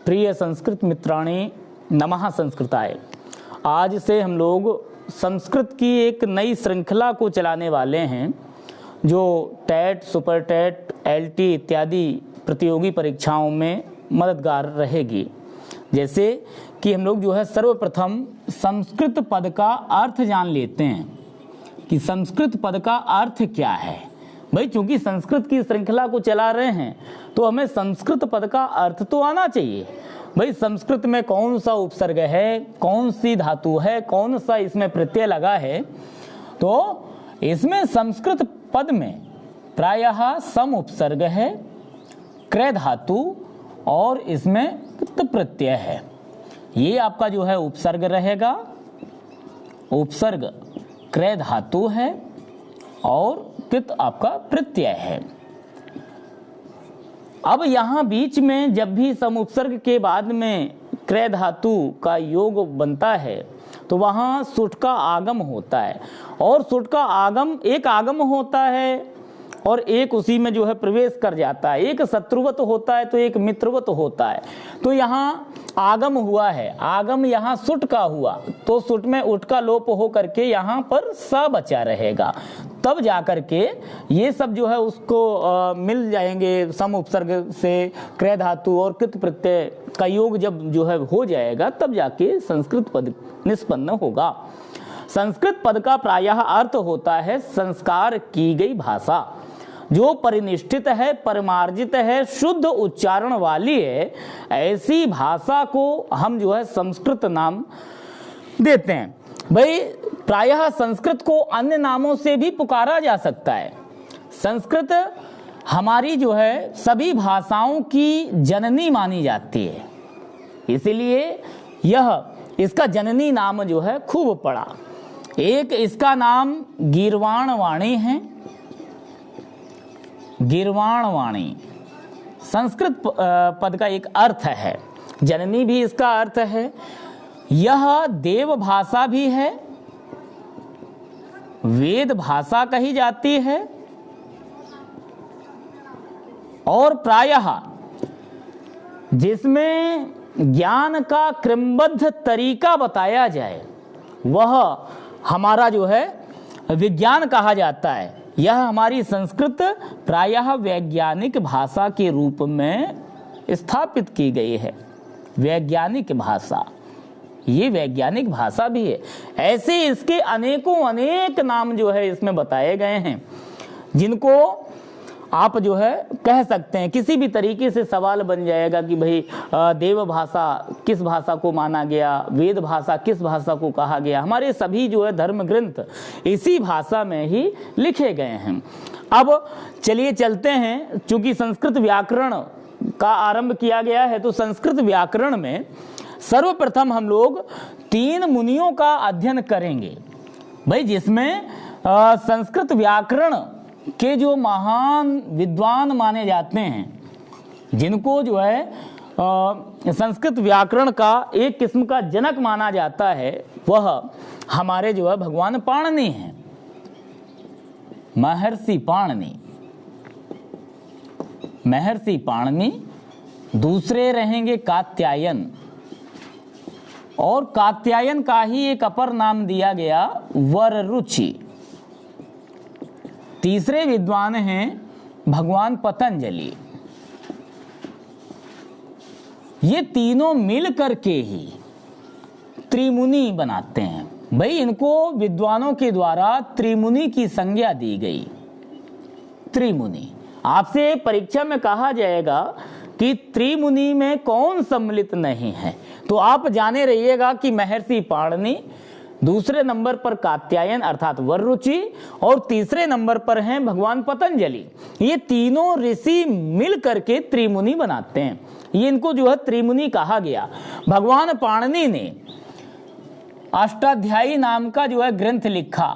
प्रिय संस्कृत मित्राणि, नमः संस्कृताय। आज से हम लोग संस्कृत की एक नई श्रृंखला को चलाने वाले हैं जो टेट, सुपर टेट, एलटी इत्यादि प्रतियोगी परीक्षाओं में मददगार रहेगी। जैसे कि हम लोग सर्वप्रथम संस्कृत पद का अर्थ जान लेते हैं कि संस्कृत पद का अर्थ क्या है। भाई चूंकि संस्कृत की श्रृंखला को चला रहे हैं तो हमें संस्कृत पद का अर्थ तो आना चाहिए। भाई संस्कृत में कौन सा उपसर्ग है, कौन सी धातु है, कौन सा इसमें प्रत्यय लगा है। तो इसमें संस्कृत पद में प्रायः सम उपसर्ग है, क्रय धातु और इसमें पित्त प्रत्यय है। ये आपका उपसर्ग रहेगा, उपसर्ग क्रय धातु है और पित्त आपका प्रत्यय है। अब यहाँ बीच में जब भी सम उपसर्ग के बाद में क्रय धातु का योग बनता है तो वहाँ सुट का आगम होता है और सुट का आगम एक आगम होता है और एक उसी में प्रवेश कर जाता है। एक शत्रुवत होता है तो एक मित्रवत होता है। तो यहाँ आगम हुआ है, आगम यहाँ सुट का हुआ तो सुट में उठ का लोप हो करके यहाँ पर स बचा रहेगा। तब जाकर के ये सब उसको मिल जाएंगे। सम उपसर्ग से क्रय धातु और कृत प्रत्यय का योग जब हो जाएगा तब जाके संस्कृत पद निष्पन्न होगा। संस्कृत पद का प्रायः अर्थ होता है संस्कार की गई भाषा, जो परिनिष्ठित है, परिमार्जित है, शुद्ध उच्चारण वाली है। ऐसी भाषा को हम संस्कृत नाम देते हैं। भाई प्रायः संस्कृत को अन्य नामों से भी पुकारा जा सकता है। संस्कृत हमारी सभी भाषाओं की जननी मानी जाती है, इसलिए इसका जननी नाम खूब पड़ा। एक इसका नाम गीर्वाण वाणी है। गीर्वाण वाणी संस्कृत पद का एक अर्थ है, जननी भी इसका अर्थ है। यह देव भाषा भी है, वेद भाषा कही जाती है और प्रायः जिसमें ज्ञान का क्रमबद्ध तरीका बताया जाए वह हमारा विज्ञान कहा जाता है। यह हमारी संस्कृत प्रायः वैज्ञानिक भाषा के रूप में स्थापित की गई है। वैज्ञानिक भाषा, ये वैज्ञानिक भाषा भी है। ऐसे इसके अनेकों अनेक नाम इसमें बताए गए हैं, जिनको आप कह सकते हैं। किसी भी तरीके से सवाल बन जाएगा कि भाई देव भाषा किस भाषा को माना गया, वेद भाषा किस भाषा को कहा गया। हमारे सभी धर्म ग्रंथ इसी भाषा में ही लिखे गए हैं। अब चलिए चलते हैं। चूंकि संस्कृत व्याकरण का आरंभ किया गया है तो संस्कृत व्याकरण में सर्वप्रथम हम लोग 3 मुनियों का अध्ययन करेंगे। भाई जिसमें संस्कृत व्याकरण के जो महान विद्वान माने जाते हैं, जिनको संस्कृत व्याकरण का एक किस्म का जनक माना जाता है, वह हमारे भगवान पाणिनि हैं, महर्षि पाणिनि। महर्षि पाणिनि। दूसरे रहेंगे कात्यायन, और कात्यायन का ही एक अपर नाम दिया गया वररुचि। तीसरे विद्वान हैं भगवान पतंजलि। ये तीनों मिल करके ही त्रिमुनि बनाते हैं। भाई इनको विद्वानों के द्वारा त्रिमुनि की संज्ञा दी गई। त्रिमुनि आपसे परीक्षा में कहा जाएगा कि त्रिमुनि में कौन सम्मिलित नहीं है, तो आप जाने रहिएगा कि महर्षि पाणिनि, दूसरे नंबर पर कात्यायन अर्थात वररुचि और तीसरे नंबर पर हैं भगवान पतंजलि। ये तीनों ऋषि मिल करके त्रिमुनि बनाते हैं। ये इनको त्रिमुनि कहा गया। भगवान पाणिनि ने अष्टाध्यायी नाम का ग्रंथ लिखा।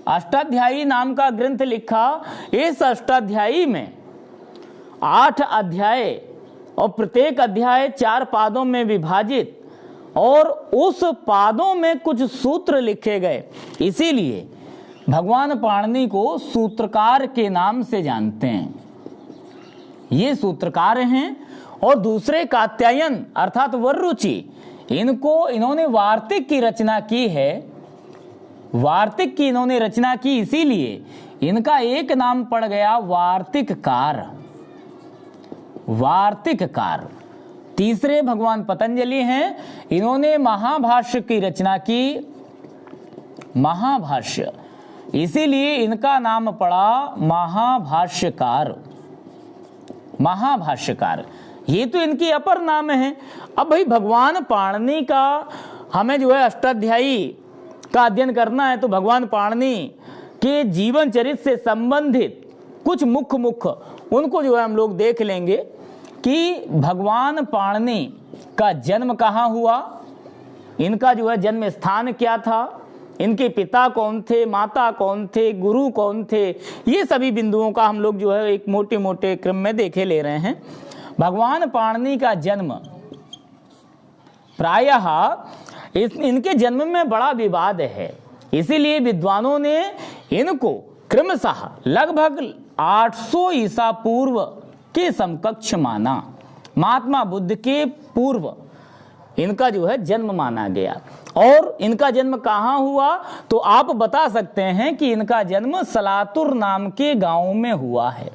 अष्टाध्यायी नाम का ग्रंथ लिखा। इस अष्टाध्यायी में 8 अध्याय और प्रत्येक अध्याय 4 पादों में विभाजित और उस पादों में कुछ सूत्र लिखे गए। इसीलिए भगवान पाणिनि को सूत्रकार के नाम से जानते हैं। ये सूत्रकार हैं, और दूसरे कात्यायन अर्थात वररुचि, इन्होंने वार्तिक की रचना की है। वार्तिक की इन्होंने रचना की, इसीलिए इनका एक नाम पड़ गया वार्तिककार। वार्तिककार। तीसरे भगवान पतंजलि हैं, इन्होंने महाभाष्य की रचना की, महाभाष्य, इसीलिए इनका नाम पड़ा महाभाष्यकार। महाभाष्यकार, ये तो इनकी अपर नाम है। अब भाई भगवान पाणिनि का हमें जो है अष्टाध्यायी का अध्ययन करना है, तो भगवान पाणिनि के जीवन चरित्र से संबंधित कुछ मुख्य उनको जो है हम लोग देख लेंगे कि भगवान पाणिनि का जन्म कहाँ हुआ, इनका जो है जन्म स्थान क्या था, इनके पिता कौन थे, माता कौन थे, गुरु कौन थे, ये सभी बिंदुओं का हम लोग जो है एक मोटे मोटे क्रम में देखे ले रहे हैं। भगवान पाणिनि का जन्म प्रायः इनके जन्म में बड़ा विवाद है, इसीलिए विद्वानों ने इनको क्रमशः लगभग 800 ईसा पूर्व के समकक्ष माना। महात्मा बुद्ध के पूर्व इनका जो है जन्म माना गया। और इनका जन्म कहाँ हुआ, तो आप बता सकते हैं कि इनका जन्म सलातुर नाम के गांव में हुआ है।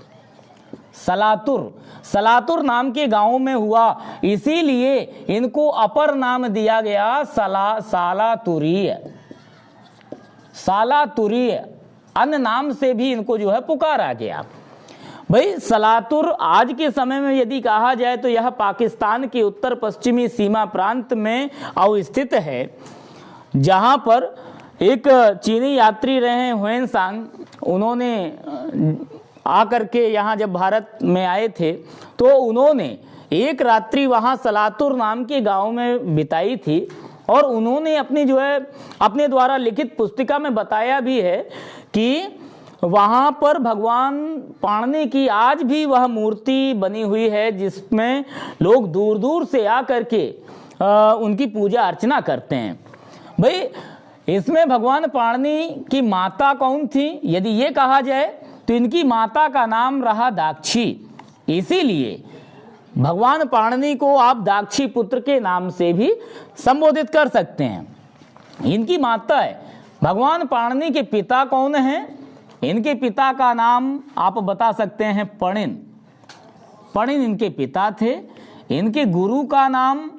सलातुर नाम के गांव में हुआ, इसीलिए इनको अपर नाम दिया गया सालातुरीय, अन्य नाम से भी इनको जो है पुकारा गया। भाई सलातुर आज के समय में यदि कहा जाए तो यह पाकिस्तान के उत्तर पश्चिमी सीमा प्रांत में अवस्थित है, जहां पर एक चीनी यात्री रहे ह्वेनसांग, उन्होंने आकर के यहाँ जब भारत में आए थे तो उन्होंने एक रात्रि वहाँ सलातुर नाम के गांव में बिताई थी, और उन्होंने अपनी जो है अपने द्वारा लिखित पुस्तिका में बताया भी है कि वहाँ पर भगवान पाणिनि की आज भी वह मूर्ति बनी हुई है, जिसमें लोग दूर दूर से आकर के उनकी पूजा अर्चना करते हैं। भाई इसमें भगवान पाणिनि की माता कौन थी, यदि ये कहा जाए तो इनकी माता का नाम रहा दाक्षी, इसीलिए भगवान पाणिनि को आप दाक्षी पुत्र के नाम से भी संबोधित कर सकते हैं। इनकी माता है। भगवान पाणिनि के पिता कौन हैं, इनके पिता का नाम आप बता सकते हैं पणिन इनके पिता थे। इनके गुरु का नाम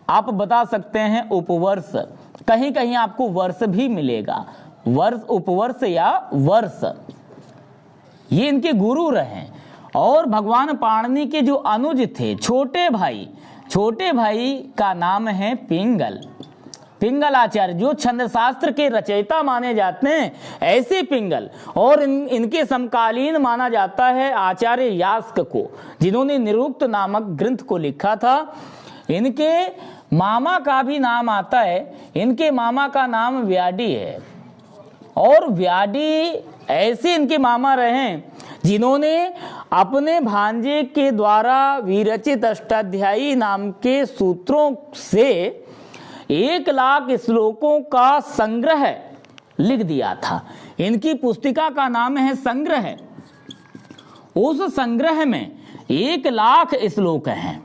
आप बता सकते हैं उपवर्ष, कहीं कहीं आपको वर्ष भी मिलेगा, वर्ष, उपवर्ष या वर्ष, ये इनके गुरु रहे। और भगवान पाणिनि के जो अनुज थे, छोटे भाई का नाम है पिंगल आचार्य, जो छंद शास्त्र के रचयिता माने जाते हैं, ऐसे पिंगल। और इनके समकालीन माना जाता है आचार्य यास्क को, जिन्होंने निरुक्त नामक ग्रंथ को लिखा था। इनके मामा का भी नाम आता है, इनके मामा का नाम व्याडी है। और व्याडी ऐसे इनके मामा रहे जिन्होंने अपने भांजे के द्वारा विरचित अष्टाध्यायी नाम के सूत्रों से 1,00,000 श्लोकों का संग्रह लिख दिया था। इनकी पुस्तिका का नाम है संग्रह। उस संग्रह में 1,00,000 श्लोक हैं,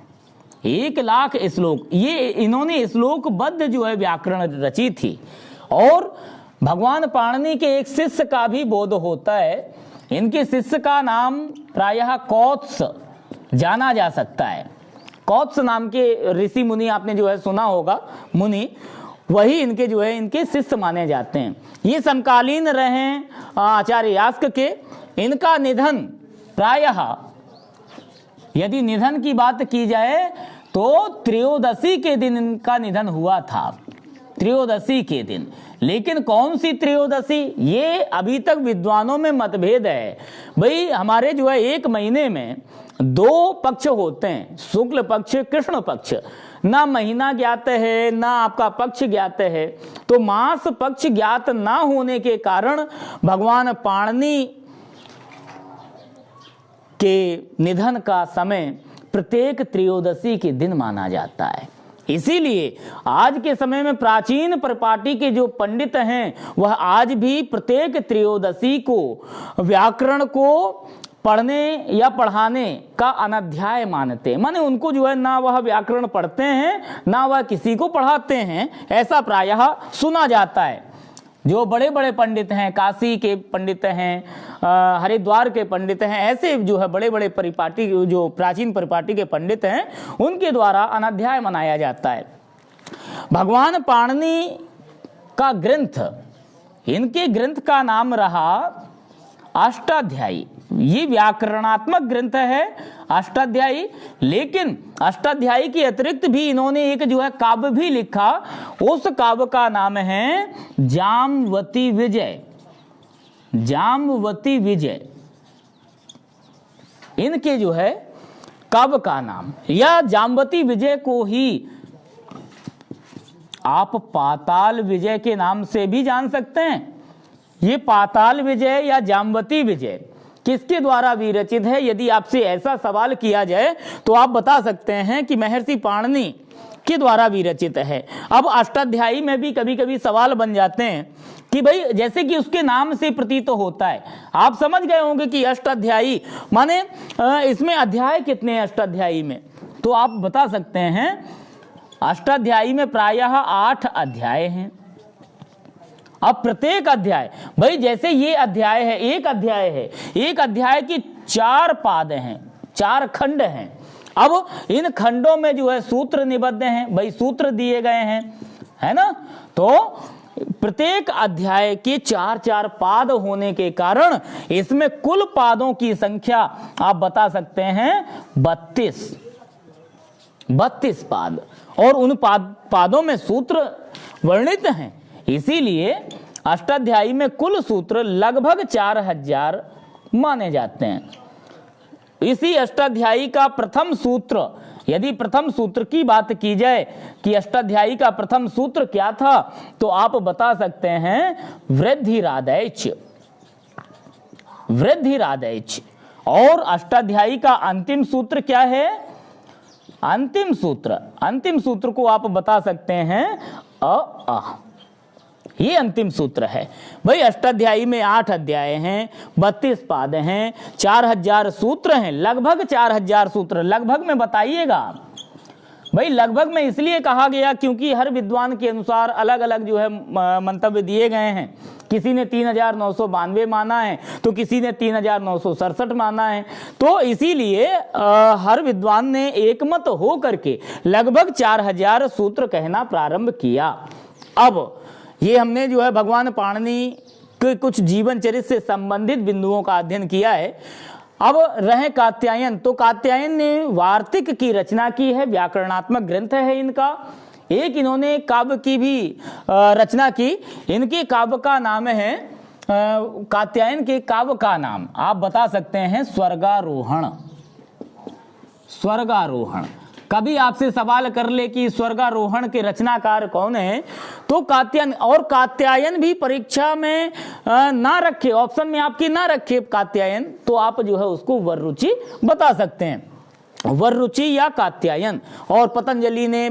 1,00,000 श्लोक। ये इन्होंने श्लोकबद्ध जो है व्याकरण रची थी। और भगवान पाणिनि के एक शिष्य का भी बोध होता है। इनके शिष्य का नाम प्रायः कौत्स जाना जा सकता है। कौत्स नाम के ऋषि मुनि आपने जो है सुना होगा, मुनि, वही इनके जो है इनके शिष्य माने जाते हैं। ये समकालीन रहे आचार्य यास्क के। इनका निधन प्रायः, यदि निधन की बात की जाए तो त्रयोदशी के दिन इनका निधन हुआ था, त्रयोदशी के दिन। लेकिन कौन सी त्रयोदशी, ये अभी तक विद्वानों में मतभेद है। भाई हमारे जो है एक महीने में 2 पक्ष होते हैं, शुक्ल पक्ष, कृष्ण पक्ष। ना महीना ज्ञात है, ना आपका पक्ष ज्ञात है। तो मास पक्ष ज्ञात ना होने के कारण भगवान पाणिनि के निधन का समय प्रत्येक त्रयोदशी के दिन माना जाता है। इसीलिए आज के समय में प्राचीन परिपाटी के जो पंडित हैं, वह आज भी प्रत्येक त्रयोदशी को व्याकरण को पढ़ने या पढ़ाने का अनध्याय मानते, माने उनको जो है ना वह व्याकरण पढ़ते हैं ना वह किसी को पढ़ाते हैं, ऐसा प्रायः सुना जाता है। जो बड़े बड़े पंडित हैं, काशी के पंडित हैं, हरिद्वार के पंडित हैं, ऐसे जो है बड़े बड़े परिपाटी, जो प्राचीन परिपाटी के पंडित हैं, उनके द्वारा अनध्याय मनाया जाता है। भगवान पाणिनि का ग्रंथ, इनके ग्रंथ का नाम रहा अष्टाध्यायी। ये व्याकरणात्मक ग्रंथ है अष्टाध्यायी, लेकिन अष्टाध्यायी के अतिरिक्त भी इन्होंने एक जो है काव्य भी लिखा। उस काव्य का नाम है जाम्बवती विजय। जाम्बवती विजय इनके जो है काव्य का नाम, या जाम्बवती विजय को ही आप पाताल विजय के नाम से भी जान सकते हैं। ये पाताल विजय या जाम्बवती विजय किसके द्वारा विरचित है? यदि आपसे ऐसा सवाल किया जाए तो आप बता सकते हैं कि महर्षि पाणिनि के द्वारा विरचित है। अब अष्टाध्यायी में भी कभी कभी सवाल बन जाते हैं कि भाई, जैसे कि उसके नाम से प्रतीत होता है, आप समझ गए होंगे कि अष्टाध्यायी माने इसमें अध्याय कितने हैं अष्टाध्यायी में, तो आप बता सकते हैं अष्टाध्यायी में प्रायः 8 अध्याय हैं। अब प्रत्येक अध्याय, भाई जैसे ये अध्याय है, एक अध्याय है, एक अध्याय की 4 पाद हैं, 4 खंड हैं। अब इन खंडों में जो है सूत्र निबद्ध हैं, भाई सूत्र दिए गए हैं, है ना। तो प्रत्येक अध्याय के 4-4 पाद होने के कारण इसमें कुल पादों की संख्या आप बता सकते हैं 32 पाद, और उन पादों में सूत्र वर्णित हैं। इसीलिए अष्टाध्यायी में कुल सूत्र लगभग 4000 माने जाते हैं। इसी अष्टाध्यायी का प्रथम सूत्र, यदि प्रथम सूत्र की बात की जाए कि अष्टाध्यायी का प्रथम सूत्र क्या था, तो आप बता सकते हैं वृद्धिरादैच। वृद्धिरादैच। और अष्टाध्यायी का अंतिम सूत्र क्या है? अंतिम सूत्र को आप बता सकते हैं अ। ये अंतिम सूत्र है। भाई अष्टाध्यायी में 8 अध्याय हैं, 32 पाद हैं, 4000 सूत्र हैं, लगभग 4000 सूत्र। लगभग में बताइएगा, भाई लगभग में इसलिए कहा गया क्योंकि हर विद्वान के अनुसार अलग अलग जो है मंतव्य दिए गए हैं। किसी ने 3992 माना है, तो किसी ने 3967 माना है। तो इसीलिए हर विद्वान ने एकमत हो करके लगभग 4000 सूत्र कहना प्रारंभ किया। अब ये हमने जो है भगवान पाणिनि के कुछ जीवन चरित्र से संबंधित बिंदुओं का अध्ययन किया है। अब रहे कात्यायन, तो कात्यायन ने वार्तिक की रचना की है, व्याकरणात्मक ग्रंथ है इनका। एक इन्होंने काव्य की भी रचना की। इनके काव्य का नाम है, कात्यायन के काव्य का नाम आप बता सकते हैं स्वर्गारोहण। स्वर्गारोहण। कभी आपसे सवाल कर ले कि स्वर्गारोहण के रचनाकार कौन है, तो कात्यायन। और कात्यायन भी परीक्षा में ना रखे, ऑप्शन में आपकी ना रखे कात्यायन, तो आप जो है उसको वररुचि बता सकते हैं। वररुचि या कात्यायन। और पतंजलि ने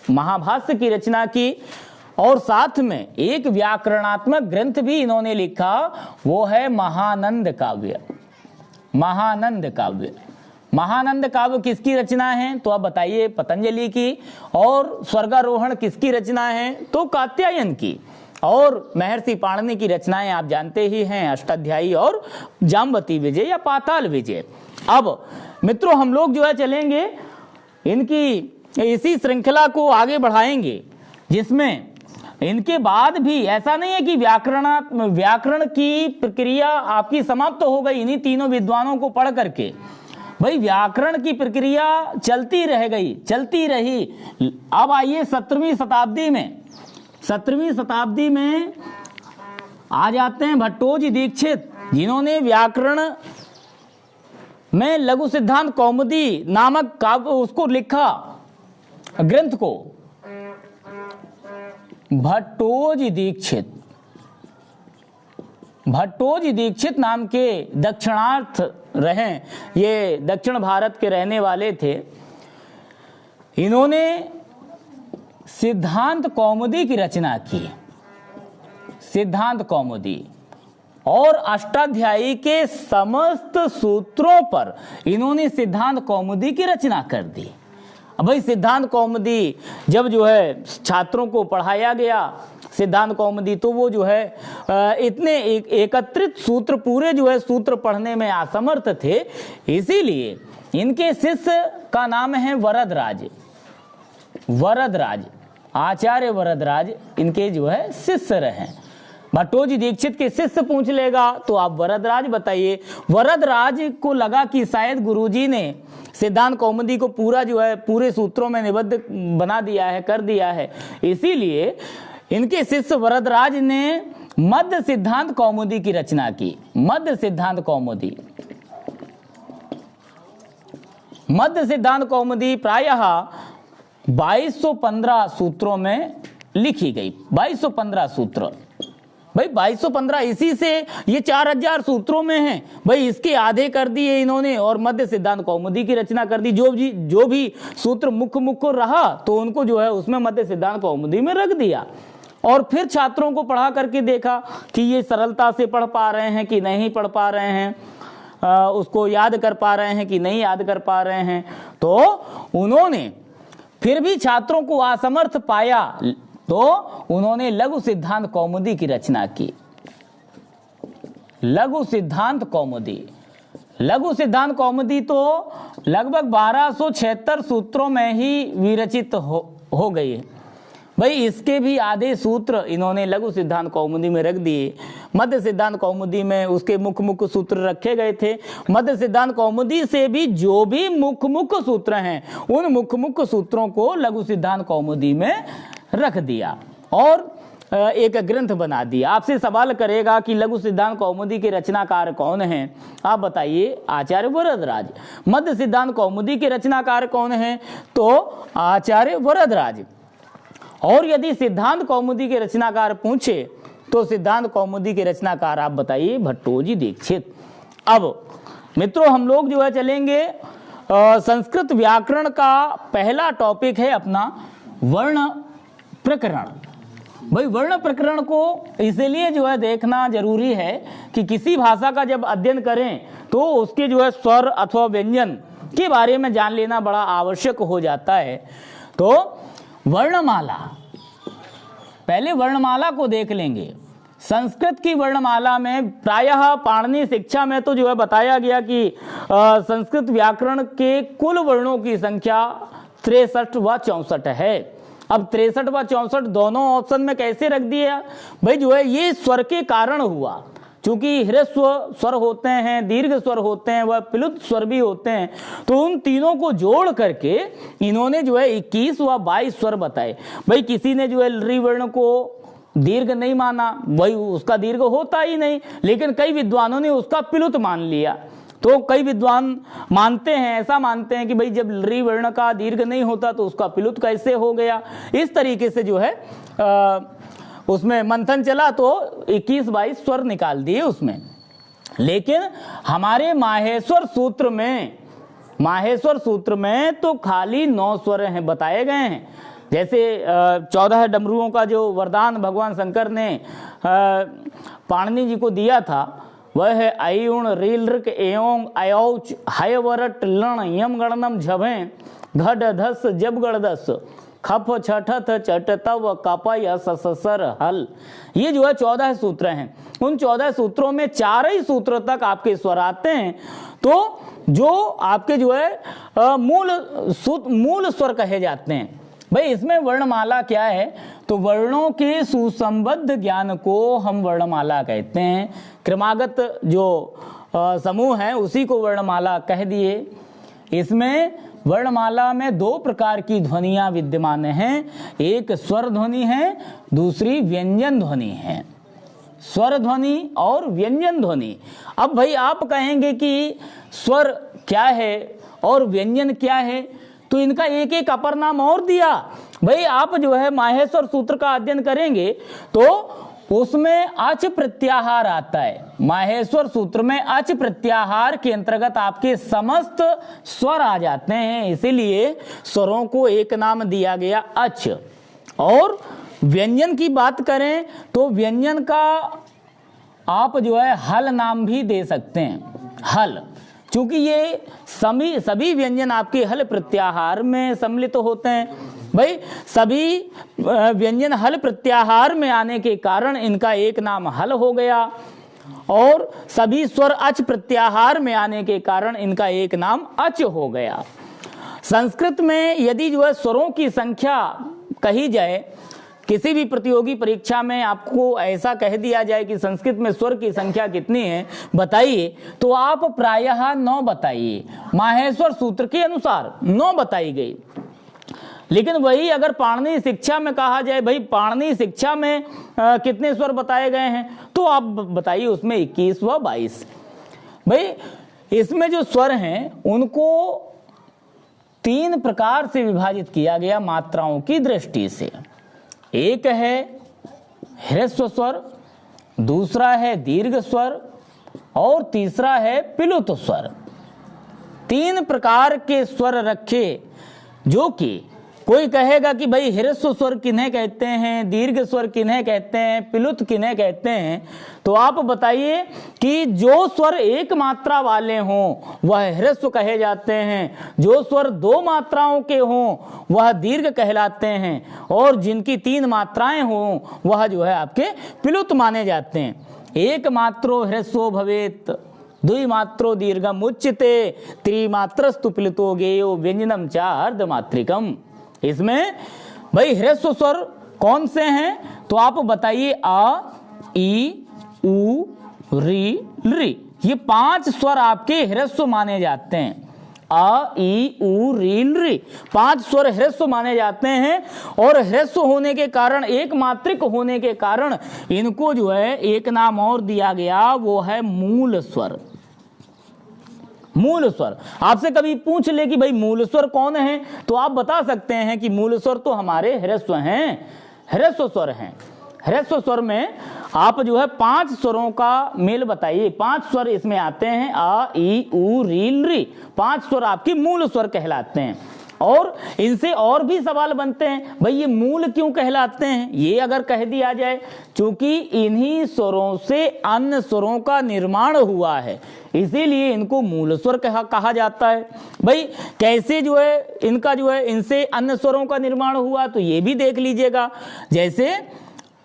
महाभाष्य की रचना की, और साथ में एक व्याकरणात्मक ग्रंथ भी इन्होंने लिखा, वो है महानंद काव्य। महानंद काव्य। महानंद काव्य किसकी रचना है, तो आप बताइए? पतंजलि की। और स्वर्गारोहण किसकी रचना है, तो कात्यायन की। और महर्षि पाणिनि की रचनाएं आप जानते ही हैं, अष्टाध्यायी और जाम्बवती विजय या पाताल विजय। अब मित्रों हम लोग जो है चलेंगे इनकी इसी श्रृंखला को आगे बढ़ाएंगे, जिसमें इनके बाद भी ऐसा नहीं है कि व्याकरण की प्रक्रिया आपकी समाप्त हो गई इन्हीं तीनों विद्वानों को पढ़ करके। भाई व्याकरण की प्रक्रिया चलती रह गई, चलती रही। अब आइए 17वीं शताब्दी में आ जाते हैं भट्टोजी दीक्षित, जिन्होंने व्याकरण में लघु सिद्धांत कौमुदी नामक काव्य उसको लिखा, ग्रंथ को। भट्टोजी दीक्षित नाम के दक्षिणार्थ रहे, ये दक्षिण भारत के रहने वाले थे। इन्होंने सिद्धांत कौमुदी की रचना की। सिद्धांत कौमुदी और अष्टाध्यायी के समस्त सूत्रों पर इन्होंने सिद्धांत कौमुदी की रचना कर दी। अब भाई सिद्धांत कौमुदी जब जो है छात्रों को पढ़ाया गया सिद्धांत कौमुदी, तो वो जो है इतने एकत्रित सूत्र पूरे जो है सूत्र पढ़ने में असमर्थ थे, इसीलिए इनके शिष्य का नाम है वरदराज। वरदराज, आचार्य वरदराज इनके जो है शिष्य रहे। भट्टोजी दीक्षित के शिष्य पूछ लेगा तो आप वरदराज बताइए। वरदराज को लगा कि शायद गुरुजी ने सिद्धांत कौमुदी को पूरा जो है पूरे सूत्रों में निबद्ध बना दिया है, कर दिया है, इसीलिए इनके शिष्य वरदराज ने मध्य सिद्धांत कौमुदी की रचना की। मध्य सिद्धांत कौमुदी, मध्य सिद्धांत कौमुदी प्रायः 2215 सूत्रों में लिखी गई। 2215 सूत्र, भाई 2215, इसी से ये 4000 सूत्रों में है। भाई इसके आधे कर दिए इन्होंने और मध्य सिद्धांत कौमुदी की रचना कर दी। जो भी सूत्र मुख्य रहा तो उनको जो है उसमें मध्य सिद्धांत कौमुदी में रख दिया। और फिर छात्रों को पढ़ा करके देखा कि ये सरलता से पढ़ पा रहे हैं कि नहीं पढ़ पा रहे हैं, उसको याद कर पा रहे हैं कि नहीं याद कर पा रहे हैं। तो उन्होंने फिर भी छात्रों को असमर्थ पाया तो उन्होंने लघु सिद्धांत कौमुदी की रचना की। लघु सिद्धांत कौमुदी, लघु सिद्धांत कौमुदी तो लगभग 1276 सूत्रों में ही विरचित हो गई है। भाई इसके भी आधे सूत्र इन्होंने लघु सिद्धांत कौमुदी में रख दिए। मध्य सिद्धांत कौमुदी में उसके मुख्य सूत्र रखे गए थे। मध्य सिद्धांत कौमुदी से भी जो भी मुख्य सूत्र हैं उन मुख्य सूत्रों को लघु सिद्धांत कौमुदी में रख दिया और एक ग्रंथ बना दिया। आपसे सवाल करेगा कि लघु सिद्धांत कौमुदी के रचनाकार कौन हैं, आप बताइए। आचार्य वरदराज। मध्य सिद्धांत कौमुदी के रचनाकार कौन हैं, तो आचार्य वरदराज। और यदि सिद्धांत कौमुदी के रचनाकार पूछे तो सिद्धांत कौमुदी के रचनाकार आप बताइए भट्टोजी दीक्षित। अब मित्रों हम लोग जो है चलेंगे संस्कृत व्याकरण का पहला टॉपिक है अपना वर्ण प्रकरण। भाई वर्ण प्रकरण को इसलिए जो है देखना जरूरी है कि किसी भाषा का जब अध्ययन करें तो उसके जो है स्वर अथवा व्यंजन के बारे में जान लेना बड़ा आवश्यक हो जाता है। तो वर्णमाला, पहले वर्णमाला को देख लेंगे। संस्कृत की वर्णमाला में प्रायः पाणिनि शिक्षा में तो जो है बताया गया कि संस्कृत व्याकरण के कुल वर्णों की संख्या 63 व 64 है। अब 63 व 64 दोनों ऑप्शन में कैसे रख दिया भाई, जो है ये स्वर के कारण हुआ। चूंकि ह्रस्व स्वर होते हैं, दीर्घ स्वर होते हैं, वह प्लुत स्वर भी होते हैं, तो उन तीनों को जोड़ करके इन्होंने जो है 21 व 22 स्वर बताए। भाई किसी ने जो है ऋ वर्ण को दीर्घ नहीं माना, भाई उसका दीर्घ होता ही नहीं, लेकिन कई विद्वानों ने उसका प्लुत मान लिया। तो कई विद्वान मानते हैं, ऐसा मानते हैं कि भाई जब ऋ वर्ण का दीर्घ नहीं होता तो उसका प्लुत कैसे हो गया। इस तरीके से जो है उसमें मंथन चला तो 21-22 स्वर निकाल दिए उसमें। लेकिन हमारे माहेश्वर सूत्र में तो खाली 9 स्वर हैं बताए गए हैं। जैसे 14 डमरुओं का जो वरदान भगवान शंकर ने पाणिनि जी को दिया था वह है अयुण रील ऋक एयों अयोच हयवरट लण यम गणनम झभे घड धस जब गणदस खप छठथ चट तव कपय ससर हल। ये जो है 14 सूत्र हैं। उन 14 सूत्रों में 4 ही सूत्र तक आपके स्वर आते हैं, तो जो आपके जो है मूल स्वर कहे जाते हैं। भाई इसमें वर्णमाला क्या है, तो वर्णों के सुसंबद्ध ज्ञान को हम वर्णमाला कहते हैं। क्रमागत जो समूह है उसी को वर्णमाला कह दिए। इसमें वर्णमाला में 2 प्रकार की ध्वनियां विद्यमान हैं, एक स्वर ध्वनि है, दूसरी व्यंजन ध्वनि है। स्वर ध्वनि और व्यंजन ध्वनि। अब भाई आप कहेंगे कि स्वर क्या है और व्यंजन क्या है, तो इनका एक एक अपर नाम और दिया। भाई आप जो है माहेश्वर सूत्र का अध्ययन करेंगे तो उसमें अच प्रत्याहार आता है। माहेश्वर सूत्र में अच प्रत्याहार के अंतर्गत आपके समस्त स्वर आ जाते हैं, इसीलिए स्वरों को एक नाम दिया गया अच। और व्यंजन की बात करें तो व्यंजन का आप जो है हल नाम भी दे सकते हैं, हल, क्योंकि ये सभी व्यंजन आपके हल प्रत्याहार में सम्मिलित होते हैं। भाई सभी व्यंजन हल प्रत्याहार में आने के कारण इनका एक नाम हल हो गया, और सभी स्वर अच प्रत्याहार में आने के कारण इनका एक नाम अच हो गया। संस्कृत में यदि जो है स्वरों की संख्या कही जाए, किसी भी प्रतियोगी परीक्षा में आपको ऐसा कह दिया जाए कि संस्कृत में स्वर की संख्या कितनी है बताइए, तो आप प्रायः 9 बताइए। माहेश्वर सूत्र के अनुसार 9 बताई गई। लेकिन वही अगर पाणिनि शिक्षा में कहा जाए, भाई पाणिनि शिक्षा में कितने स्वर बताए गए हैं, तो आप बताइए उसमें 21 व 22। भाई इसमें जो स्वर हैं उनको 3 प्रकार से विभाजित किया गया मात्राओं की दृष्टि से। एक है ह्रस्व स्वर, दूसरा है दीर्घ स्वर, और तीसरा है पिलुत स्वर। 3 प्रकार के स्वर रखे, जो कि कोई कहेगा कि भाई ह्रस्व स्वर किन्हें कहते हैं, दीर्घ स्वर किन्हें कहते हैं, पिलुत किन्हें कहते हैं, तो आप बताइए कि जो स्वर एक मात्रा वाले हों वह ह्रस्व कहे जाते हैं, जो स्वर 2 मात्राओं के हों वह दीर्घ कहलाते हैं, और जिनकी 3 मात्राएं हों वह जो है आपके पिलुत माने जाते हैं। एक मात्रो ह्रस्वो भवेत, द्विमात्रो दीर्घम उच्यते, त्रिमात्रस्तु पिलुतो गेयो व्यंजनम च अर्धमात्रिकम। इसमें भाई ह्रस्व स्वर कौन से हैं, तो आप बताइए आ, ई, उ, री, री। ये 5 स्वर आपके ह्रस्व माने जाते हैं। आ, ई, उ, री, री 5 स्वर ह्रस्व माने जाते हैं, और ह्रस्व होने के कारण, एक मात्रिक होने के कारण इनको जो है एक नाम और दिया गया, वो है मूल स्वर। मूल स्वर आपसे कभी पूछ ले कि भाई मूल स्वर कौन है, तो आप बता सकते हैं कि मूल स्वर तो हमारे ह्रस्व हैं, ह्रस्व स्वर हैं। ह्रस्व स्वर में आप जो है 5 स्वरों का मेल बताइए। 5 स्वर इसमें आते हैं, आ, ई, उ, री, री। 5 स्वर आपके मूल स्वर कहलाते हैं। और इनसे और भी सवाल बनते हैं, भाई ये मूल क्यों कहलाते हैं। ये अगर कह दिया जाए, क्योंकि इन्हीं स्वरों से अन्य स्वरों का निर्माण हुआ है, इसीलिए इनको मूल स्वर कहा जाता है। भाई कैसे जो है इनका जो है इनसे अन्य स्वरों का निर्माण हुआ, तो ये भी देख लीजिएगा। जैसे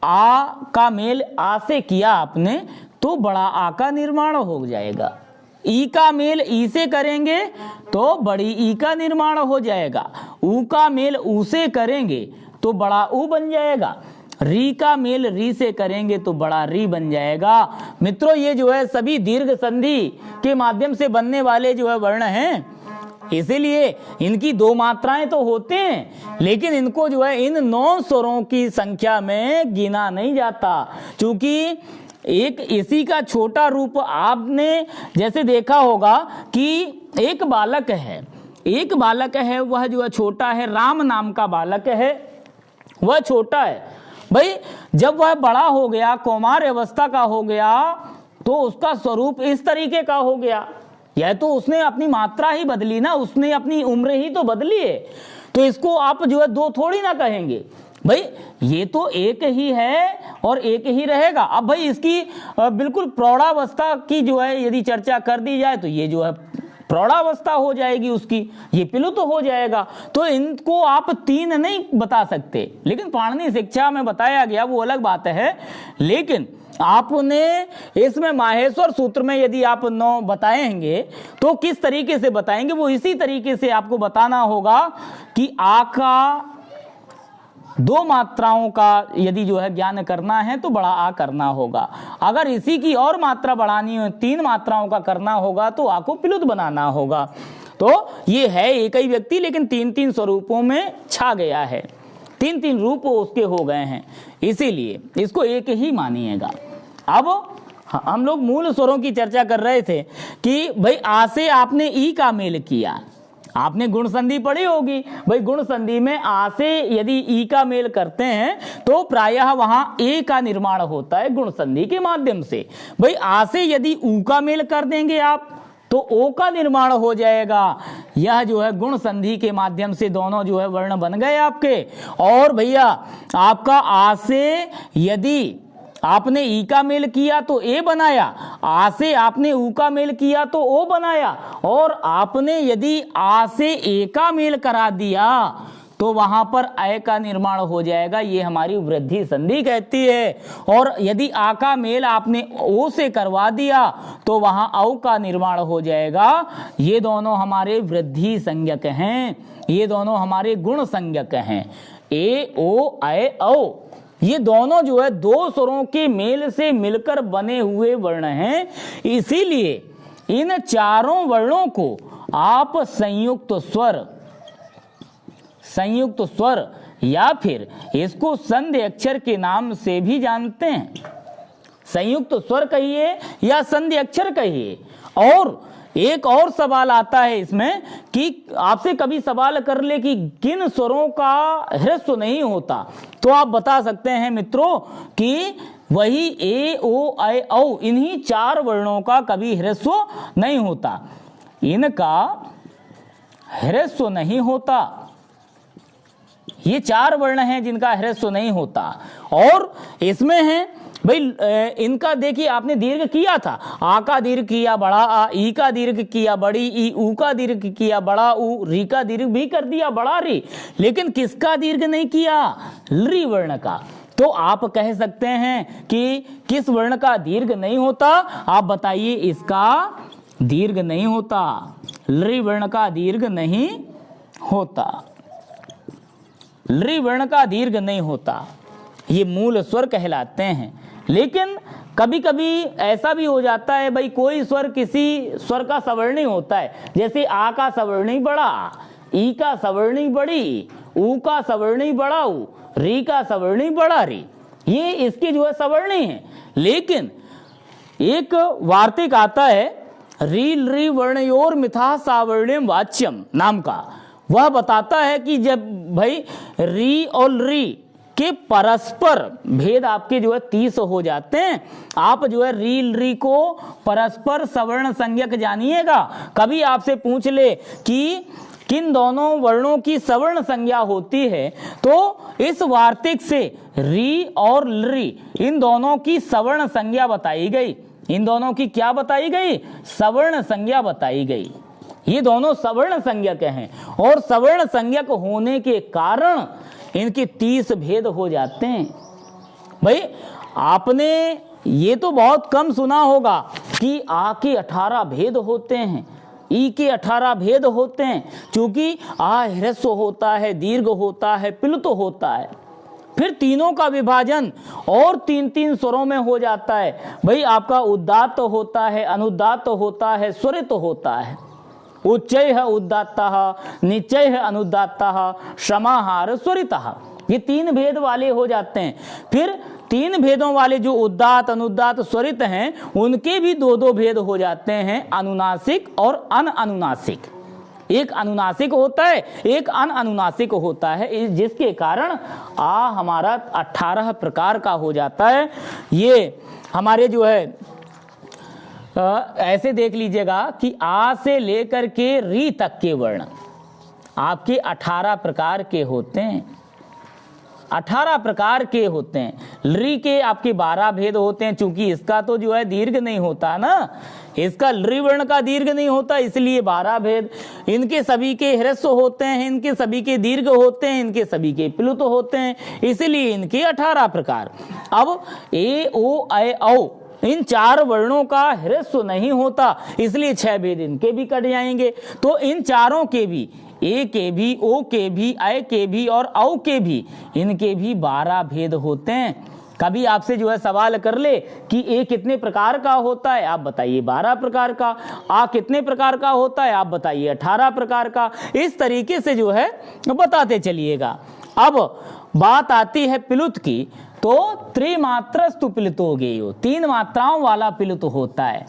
आ का मेल आ से किया आपने, तो बड़ा आ का निर्माण हो जाएगा। ई का मेल ई से करेंगे तो बड़ी ई का निर्माण हो जाएगा। ऊ का मेल ऊ से करेंगे तो बड़ा ऊ बन जाएगा। री का मेल री से करेंगे तो बड़ा री बन जाएगा। मित्रों ये जो है सभी दीर्घ संधि के माध्यम से बनने वाले जो है वर्ण हैं, इसीलिए इनकी 2 मात्राएं तो होते हैं, लेकिन इनको जो है इन 9 स्वरों की संख्या में गिना नहीं जाता। क्योंकि एक इसी का छोटा रूप आपने जैसे देखा होगा कि एक बालक है, वह जो है छोटा है, राम नाम का बालक है, वह छोटा है। भाई जब वह बड़ा हो गया, कौमार अवस्था का हो गया, तो उसका स्वरूप इस तरीके का हो गया। यह तो उसने अपनी मात्रा ही बदली ना, उसने अपनी उम्र ही तो बदली है, तो इसको आप जो है 2 थोड़ी ना कहेंगे। भाई ये तो एक ही है और एक ही रहेगा। अब भाई इसकी बिल्कुल प्रौढ़ावस्था की जो है यदि चर्चा कर दी जाए, तो ये जो है प्रौढ़ावस्था हो जाएगी उसकी, ये पिलुत तो हो जाएगा। तो इनको आप 3 नहीं बता सकते, लेकिन पाणिनि शिक्षा में बताया गया वो अलग बात है। लेकिन आपने इसमें माहेश्वर सूत्र में यदि आप 9 बताएंगे तो किस तरीके से बताएंगे, वो इसी तरीके से आपको बताना होगा कि आ का 2 मात्राओं का यदि जो है ज्ञान करना है तो बड़ा आ करना होगा। अगर इसी की और मात्रा बढ़ानी हो, 3 मात्राओं का करना होगा, तो आ को पिलुत बनाना होगा। तो ये है एक ही व्यक्ति, लेकिन 3-3 स्वरूपों में छा गया है, 3-3 रूप उसके हो गए हैं, इसीलिए इसको एक ही मानिएगा। अब हम लोग मूल स्वरों की चर्चा कर रहे थे कि भाई आ से आपने ई का मेल किया, आपने गुण संधि पढ़ी होगी। भाई गुण संधि में आ से यदि ई का मेल करते हैं तो प्रायः वहां ए का निर्माण होता है गुण संधि के माध्यम से। भाई आ से यदि ऊ का मेल कर देंगे आप तो ओ का निर्माण हो जाएगा। यह जो है गुण संधि के माध्यम से दोनों जो है वर्ण बन गए आपके। और भैया आपका आ से यदि आपने ई का मेल किया तो ए बनाया, आ से आपने ऊ का मेल किया तो ओ बनाया, और आपने यदि आ से ए का मेल करा दिया तो वहां पर अय का निर्माण हो जाएगा। ये हमारी वृद्धि संधि कहती है। और यदि आ का मेल आपने ओ से करवा दिया तो वहां औ का निर्माण हो जाएगा। ये दोनों हमारे वृद्धि संज्ञक हैं, ये दोनों हमारे गुण संज्ञक हैं। ए ओ अय औ ये दोनों जो है दो स्वरों के मेल से मिलकर बने हुए वर्ण हैं। इसीलिए इन चारों वर्णों को आप संयुक्त स्वर या फिर इसको संधि अक्षर के नाम से भी जानते हैं। संयुक्त स्वर कहिए या संधि अक्षर कहिए। और एक और सवाल आता है इसमें कि आपसे कभी सवाल कर ले कि किन स्वरों का ह्रस्व नहीं होता, तो आप बता सकते हैं मित्रों कि वही ए ओ ऐ औ, इन्हीं चार वर्णों का कभी ह्रस्व नहीं होता, इनका ह्रस्व नहीं होता। ये चार वर्ण हैं जिनका ह्रस्व नहीं होता। और इसमें है भाई इनका देखिए आपने दीर्घ किया था, आ का दीर्घ किया बड़ा आ, ई का दीर्घ किया बड़ी ई, ऊ का दीर्घ किया बड़ा ऊ, री का दीर्घ भी कर दिया बड़ा री, लेकिन किसका दीर्घ नहीं किया? री वर्ण का। तो आप कह सकते हैं कि किस वर्ण का दीर्घ नहीं होता? आप बताइए, इसका दीर्घ नहीं होता, री वर्ण का दीर्घ नहीं होता, री वर्ण का दीर्घ नहीं होता। ये मूल स्वर कहलाते हैं। लेकिन कभी कभी ऐसा भी हो जाता है भाई, कोई स्वर किसी स्वर का सवर्णी होता है, जैसे आ का सवर्णी बड़ा, ई का सवर्णी बड़ी, ऊ का सवर्णी बड़ा ऊ, री का सवर्णी बड़ा री, ये इसकी जो है सवर्णी है। लेकिन एक वार्तिक आता है रील री वर्णयोर मिथा सावर्ण्यम वाच्यम नाम का, वह बताता है कि जब भाई री और री के परस्पर भेद आपके जो है 30 हो जाते हैं, आप जो है रील री को परस्पर सवर्ण संज्ञक जानिएगा। कभी आपसे पूछ ले कि किन दोनों वर्णों की सवर्ण संज्ञा होती है, तो इस वार्तिक से री और री इन दोनों की सवर्ण संज्ञा बताई गई। इन दोनों की क्या बताई गई? सवर्ण संज्ञा बताई गई। ये दोनों सवर्ण संज्ञक हैं और सवर्ण संज्ञक होने के कारण इनके 30 भेद हो जाते हैं। भाई आपने ये तो बहुत कम सुना होगा कि आ के 18 भेद होते हैं, ई के 18 भेद होते हैं, क्योंकि आ ह्रस्व होता है, दीर्घ होता है, प्लुत होता है। फिर तीनों का विभाजन और 3-3 स्वरों में हो जाता है। भाई आपका उदात्त होता है, अनुदात्त होता है, स्वरित होता है। उच्चय है उदात्तः, निचय है अनुदात्तः, समाहार स्वरितः, ये 3 भेद वाले हो जाते हैं। फिर 3 भेदों वाले जो उदात्त अनुदात्त स्वरित हैं, उनके भी 2-2 भेद हो जाते हैं, अनुनासिक और अनअनुनासिक। एक अनुनासिक होता है, एक अनअनुनासिक होता है, जिसके कारण आ हमारा 18 प्रकार का हो जाता है। ये हमारे जो है ऐसे देख लीजिएगा कि आ से लेकर के री तक के वर्ण आपके 18 प्रकार के होते हैं, 18 प्रकार के होते हैं। री के आपके 12 भेद होते हैं, चूंकि इसका तो जो है दीर्घ नहीं होता ना, इसका री वर्ण का दीर्घ नहीं होता, इसलिए 12 भेद। इनके सभी के ह्रस्व होते हैं, इनके सभी के दीर्घ होते हैं, इनके सभी के प्लुत होते हैं, इसलिए इनके 18 प्रकार। अब ए ओ ऐ औ इन 4 वर्णों का ह्रस्व नहीं होता, इसलिए 6 भेद इनके भी कट जाएंगे। तो इन चारों के भी, ए के भी, ओ के भी, ऐ के भी और औ के भी, इनके भी 12 भेद होते हैं। कभी आपसे जो है सवाल कर ले कि ए कितने प्रकार का होता है, आप बताइए 12 प्रकार का। आ कितने प्रकार का होता है, आप बताइए 18 प्रकार का। इस तरीके से जो है बताते चलिएगा। अब बात आती है प्लुत की, तो त्रिमात्रस्तु प्लुतो गेयो, 3 मात्राओं वाला प्लुत होता है।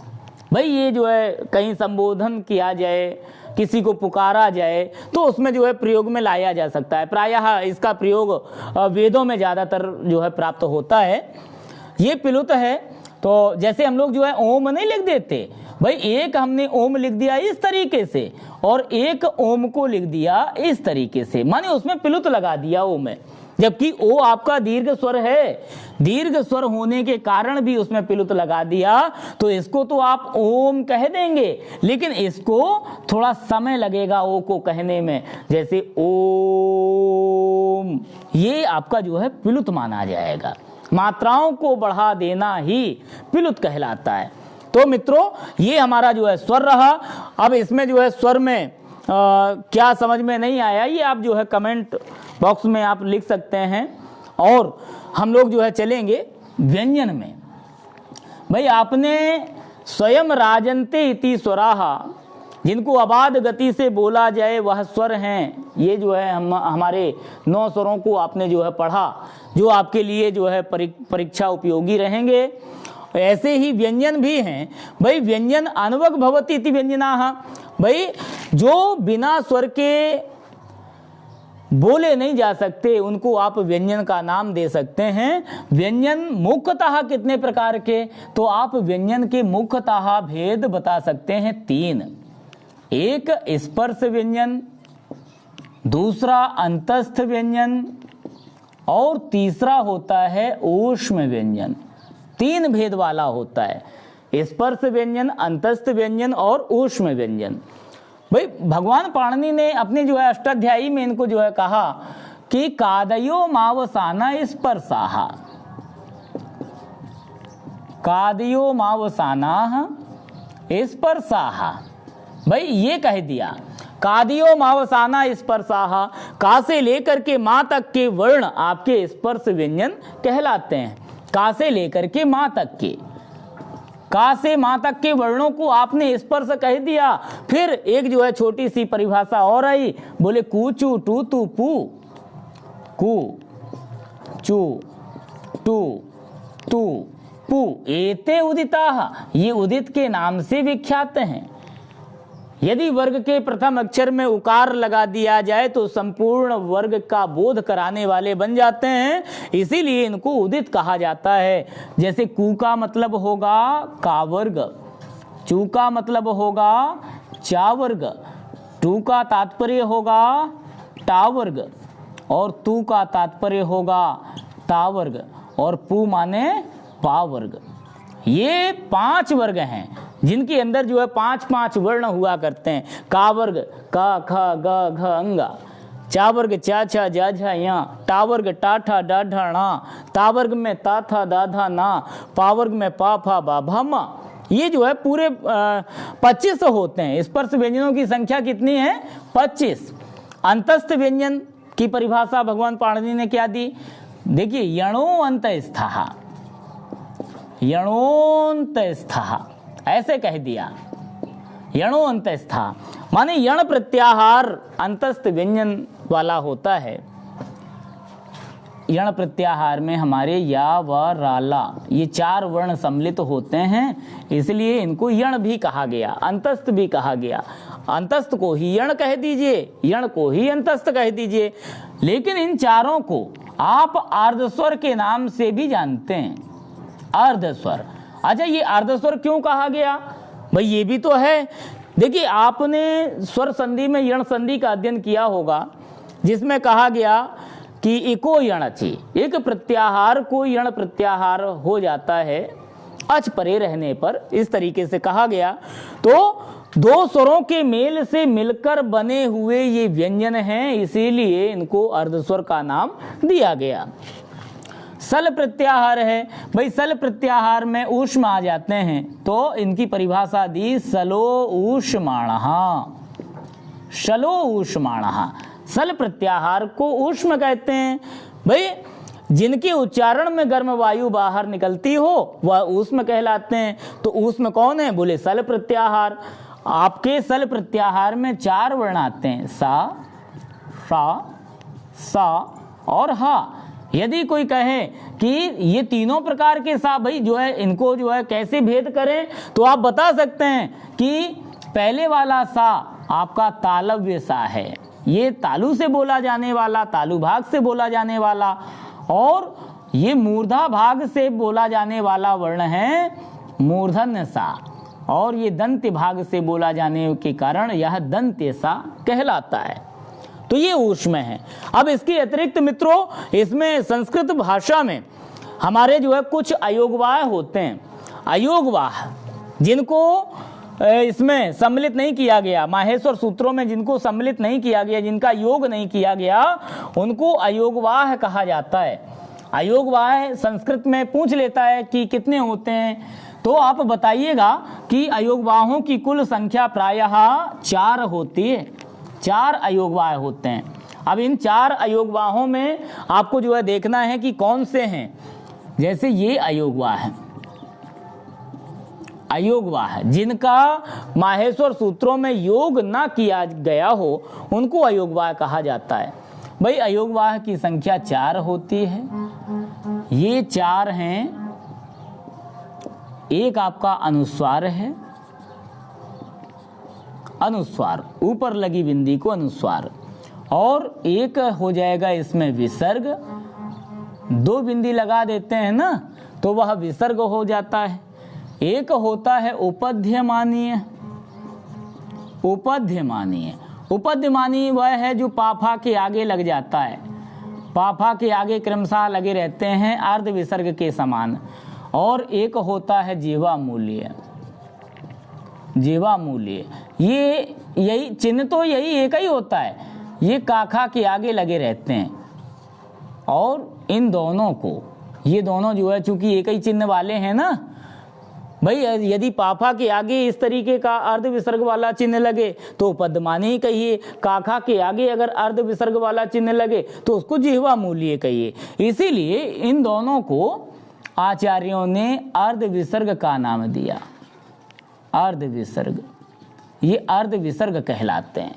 भाई ये जो है कहीं संबोधन किया जाए, किसी को पुकारा जाए, तो उसमें जो है प्रयोग में लाया जा सकता है। प्रायः इसका प्रयोग वेदों में ज़्यादातर जो है प्राप्त होता है। ये प्लुत है, तो जैसे हम लोग जो है ओम नहीं लिख देते, भाई एक हमने ओम लिख दिया इस तरीके से और एक ओम को लिख दिया इस तरीके से, माने उसमें प्लुत लगा दिया ओम में। जबकि ओ आपका दीर्घ स्वर है। दीर्घ स्वर होने के कारण भी उसमें पिलुत लगा दिया, तो इसको तो आप ओम कह देंगे, लेकिन इसको थोड़ा समय लगेगा ओ को कहने में, जैसे ओम, ये आपका जो है पिलुत माना जाएगा। मात्राओं को बढ़ा देना ही पिलुत कहलाता है। तो मित्रों, ये हमारा जो है स्वर रहा। अब इसमें जो है स्वर में क्या समझ में नहीं आया, ये आप जो है कमेंट बॉक्स में आप लिख सकते हैं। और हम लोग जो है चलेंगे व्यंजन में। भाई आपने स्वयं राजन्ते इति स्वराहा, जिनको अबाध गति से बोला जाए वह स्वर हैं। ये जो है हमारे 9 स्वरों को आपने जो है पढ़ा, जो आपके लिए जो है परीक्षा उपयोगी रहेंगे। ऐसे ही व्यंजन भी हैं। भाई व्यंजन अनवग भवति इति व्यंजनाः, भाई जो बिना स्वर के बोले नहीं जा सकते उनको आप व्यंजन का नाम दे सकते हैं। व्यंजन मुख्यतः कितने प्रकार के, तो आप व्यंजन के मुख्यतः भेद बता सकते हैं 3। एक स्पर्श व्यंजन, दूसरा अंतस्थ व्यंजन, और तीसरा होता है ऊष्म व्यंजन। 3 भेद वाला होता है, स्पर्श व्यंजन, अंतस्थ व्यंजन और ऊष्म व्यंजन। भाई भगवान पाणिनि ने अपने जो है अष्टाध्यायी में इनको जो है कहा कि कादयो मावसाना स्पर्शाहा, कादयो मावसाना स्पर्शाहा। भाई ये कह दिया कादियो मावसाना स्पर्शाहा, का से लेकर के माँ तक के वर्ण आपके स्पर्श व्यंजन कहलाते हैं। का से लेकर के माँ तक के, का से माँ तक के वर्णों को आपने स्पर्श कह दिया। फिर एक जो है छोटी सी परिभाषा और आई, बोले कू चू टू तू पू, कू चू टू तू पू एते उदिताः, ये उदित के नाम से विख्यात हैं। यदि वर्ग के प्रथम अक्षर में उकार लगा दिया जाए तो संपूर्ण वर्ग का बोध कराने वाले बन जाते हैं, इसीलिए इनको उदित कहा जाता है। जैसे कू का मतलब होगा का वर्ग, चू का मतलब होगा चा वर्ग, टू का तात्पर्य होगा टा वर्ग, और तू का तात्पर्य होगा ता वर्ग, और पू माने पा वर्ग। ये 5 वर्ग हैं जिनके अंदर जो है 5-5 वर्ण हुआ करते हैं। का वर्ग का ख ग घ अंगा, चा वर्ग चा छा जा झा या, टा वर्ग टा ठा डा ढा णा, ता वर्ग में ता था दा धा ना, पा वर्ग में पा फा बा भा मा। ये जो है पूरे 25 होते हैं। स्पर्श व्यंजनों की संख्या कितनी है? 25। अंतस्थ व्यंजन की परिभाषा भगवान पाणिनि ने क्या दी? देखिए, यणो अंतस्थः, यणोन्तस्थः, ऐसे कह दिया। यणो अंतस्थः माने यण प्रत्याहार अंतस्थ व्यंजन वाला होता है। यण प्रत्याहार में हमारे या व राला ये 4 वर्ण सम्मिलित होते हैं, इसलिए इनको यण भी कहा गया, अंतस्थ भी कहा गया। अंतस्थ को ही यण कह दीजिए, यण को ही अंतस्थ कह दीजिए। लेकिन इन चारों को आप अर्धस्वर के नाम से भी जानते हैं, अर्धस्वर। अच्छा, ये अर्धस्वर क्यों कहा गया? भाई ये भी तो है। देखिए, आपने स्वर संधि में यण संधि का अध्ययन किया होगा, जिसमें कहा गया कि इको यणचि, एक प्रत्याहार को यण प्रत्याहार हो जाता है अच परे रहने पर, इस तरीके से कहा गया। तो 2 स्वरों के मेल से मिलकर बने हुए ये व्यंजन हैं, इसीलिए इनको अर्धस्वर का नाम दिया गया। सल प्रत्याहार है, भाई सल प्रत्याहार में ऊष्म आ जाते हैं, तो इनकी परिभाषा दी सलो ऊष्माणः, शलो ऊष्माणः। सल प्रत्याहार को ऊष्म कहते हैं। भाई जिनके उच्चारण में गर्म वायु बाहर निकलती हो वह ऊष्म कहलाते हैं। तो ऊष्म कौन है? बोले सल प्रत्याहार। आपके सल प्रत्याहार में 4 वर्ण आते हैं, सा, शा, सा और हा। यदि कोई कहे कि ये तीनों प्रकार के सा, भाई जो है इनको जो है कैसे भेद करें, तो आप बता सकते हैं कि पहले वाला सा आपका तालव्य सा है, ये तालु से बोला जाने वाला, तालु भाग से बोला जाने वाला, और ये मूर्धा भाग से बोला जाने वाला वर्ण है मूर्धन्य सा, और ये दंत्य भाग से बोला जाने के कारण यह दंत्य सा कहलाता है। तो ये ऊष्म है। अब इसके अतिरिक्त मित्रों, इसमें संस्कृत भाषा में हमारे जो है कुछ अयोगवाह होते हैं। अयोगवाह जिनको इसमें सम्मिलित नहीं किया गया, माहेश्वर सूत्रों में जिनको सम्मिलित नहीं किया गया, जिनका योग नहीं किया गया, उनको अयोगवाह कहा जाता है। अयोगवाह संस्कृत में पूछ लेता है कि कितने होते हैं, तो आप बताइएगा कि अयोगवाहों की कुल संख्या प्रायः 4 होती है। 4 अयोगवाह होते हैं। अब इन 4 अयोगवाहों में आपको जो है देखना है कि कौन से हैं। जैसे ये अयोगवाह है, अयोगवाह जिनका माहेश्वर सूत्रों में योग ना किया गया हो, उनको अयोगवाह कहा जाता है। भाई अयोगवाह की संख्या 4 होती है। ये 4 हैं। एक आपका अनुस्वार है, अनुस्वार ऊपर लगी बिंदी को अनुस्वार, और एक हो जाएगा इसमें विसर्ग। 2 बिंदी लगा देते हैं ना, तो वह विसर्ग हो जाता है। एक होता है उपध्यमानीय। उपध्यमानीय, उपध्यमानीय वह है जो पाफा के आगे लग जाता है। पाफा के आगे क्रमशः लगे रहते हैं अर्ध विसर्ग के समान। और एक होता है जीवामूल्य। जीवामूल्य ये यही चिन्ह तो यही एक ही होता है, ये काखा के आगे लगे रहते हैं। और इन दोनों को, ये दोनों जो है चूंकि एक ही चिन्ह वाले हैं ना भाई, यदि पाफा के आगे इस तरीके का अर्ध विसर्ग वाला चिन्ह लगे तो उपध्यमानीय कहिए, काखा के आगे अगर अर्ध विसर्ग वाला चिन्ह लगे तो उसको जिह्वामूल्य कहिए। इसीलिए इन दोनों को आचार्यों ने अर्ध विसर्ग का नाम दिया। अर्ध विसर्ग, ये अर्ध विसर्ग कहलाते हैं।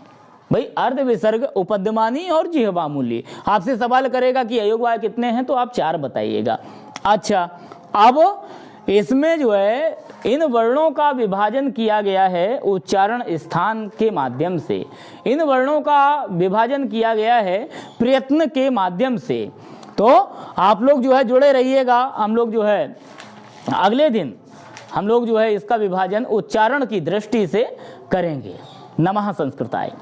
भाई अर्ध विसर्ग, उपध्यमानीय और जिह्वामूल्य। आपसे सवाल करेगा कि अयोगवाह कितने हैं, तो आप 4 बताइएगा। अच्छा, अब इसमें जो है इन वर्णों का विभाजन किया गया है उच्चारण स्थान के माध्यम से। इन वर्णों का विभाजन किया गया है प्रयत्न के माध्यम से। तो आप लोग जो है जुड़े रहिएगा। हम लोग जो है अगले दिन हम लोग जो है इसका विभाजन उच्चारण की दृष्टि से करेंगे। नमः संस्कृताय।